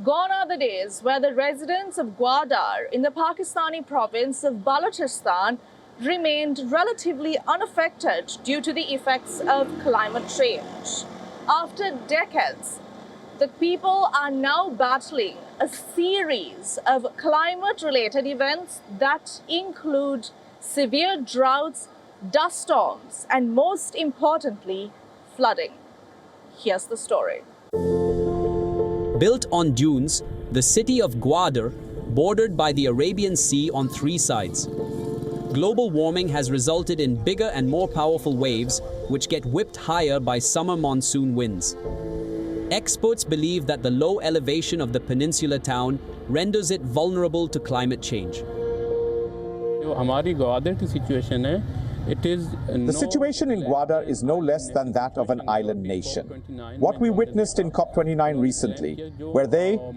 Gone are the days where the residents of Gwadar in the Pakistani province of Balochistan remained relatively unaffected due to the effects of climate change. After decades, the people are now battling a series of climate-related events that include severe droughts, dust storms, and most importantly, flooding. Here's the story. Built on dunes, the city of Gwadar, bordered by the Arabian Sea on three sides. Global warming has resulted in bigger and more powerful waves, which get whipped higher by summer monsoon winds. Experts believe that the low elevation of the peninsular town renders it vulnerable to climate change. The situation in Gwadar is no less than that of an island nation. What we witnessed in COP29 recently, where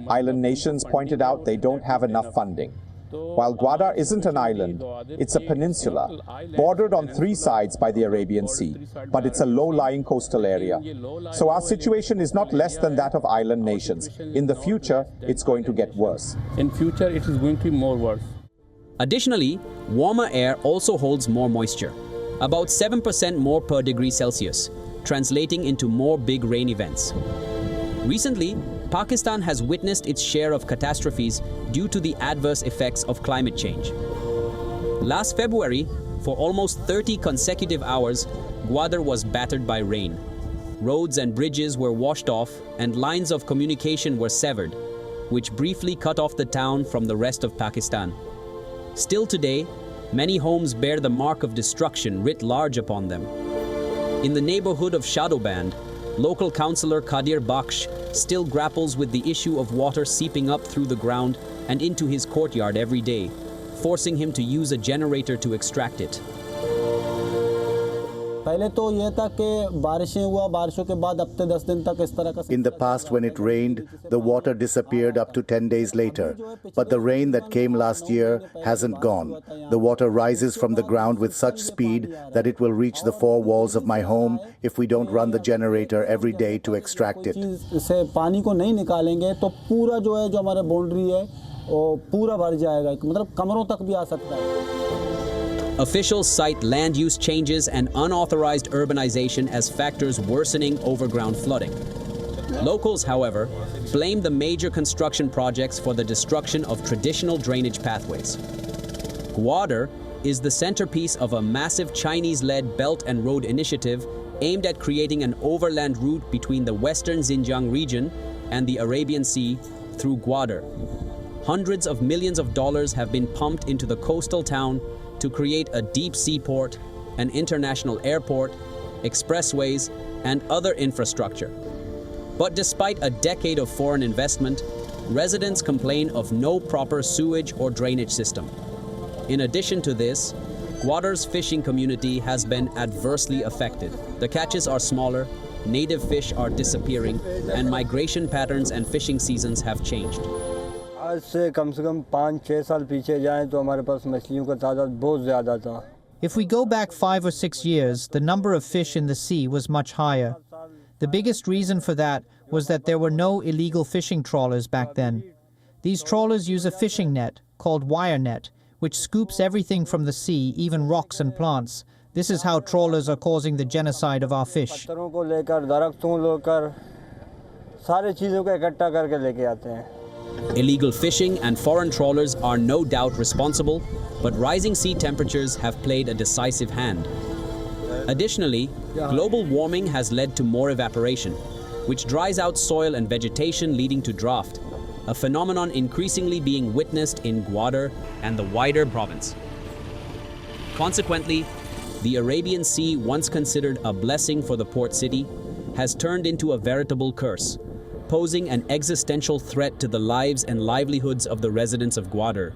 island nations, pointed out they don't have enough funding. While Gwadar isn't an island, it's a peninsula, bordered on three sides by the Arabian Sea, but it's a low-lying coastal area. So our situation is not less than that of island nations. In the future, it's going to get worse. In future, it is going to be more worse. Additionally, warmer air also holds more moisture, about 7% more per degree Celsius, translating into more big rain events. Recently, Pakistan has witnessed its share of catastrophes due to the adverse effects of climate change. Last February, for almost 30 consecutive hours, Gwadar was battered by rain. Roads and bridges were washed off and lines of communication were severed, which briefly cut off the town from the rest of Pakistan. Still today, many homes bear the mark of destruction writ large upon them. In the neighborhood of Shadowband, local councillor Qadir Bakhsh still grapples with the issue of water seeping up through the ground and into his courtyard every day, forcing him to use a generator to extract it. In the past, when it rained, the water disappeared up to 10 days later. But the rain that came last year hasn't gone. The water rises from the ground with such speed that it will reach the four walls of my home if we don't run the generator every day to extract it. Officials cite land use changes and unauthorized urbanization as factors worsening overground flooding. Locals, however, blame the major construction projects for the destruction of traditional drainage pathways. Gwadar is the centerpiece of a massive Chinese-led Belt and Road initiative aimed at creating an overland route between the western Xinjiang region and the Arabian Sea through Gwadar. Hundreds of millions of dollars have been pumped into the coastal town to create a deep seaport, an international airport, expressways, and other infrastructure. But despite a decade of foreign investment, residents complain of no proper sewage or drainage system. In addition to this, Gwadar's fishing community has been adversely affected. The catches are smaller, native fish are disappearing, and migration patterns and fishing seasons have changed. If we go back 5 or 6 years, the number of fish in the sea was much higher. The biggest reason for that was that there were no illegal fishing trawlers back then. These trawlers use a fishing net, called wire net, which scoops everything from the sea, even rocks and plants. This is how trawlers are causing the genocide of our fish. Illegal fishing and foreign trawlers are no doubt responsible, but rising sea temperatures have played a decisive hand. Additionally, global warming has led to more evaporation, which dries out soil and vegetation, leading to drought, a phenomenon increasingly being witnessed in Gwadar and the wider province. Consequently, the Arabian Sea, once considered a blessing for the port city, has turned into a veritable curse, posing an existential threat to the lives and livelihoods of the residents of Gwadar.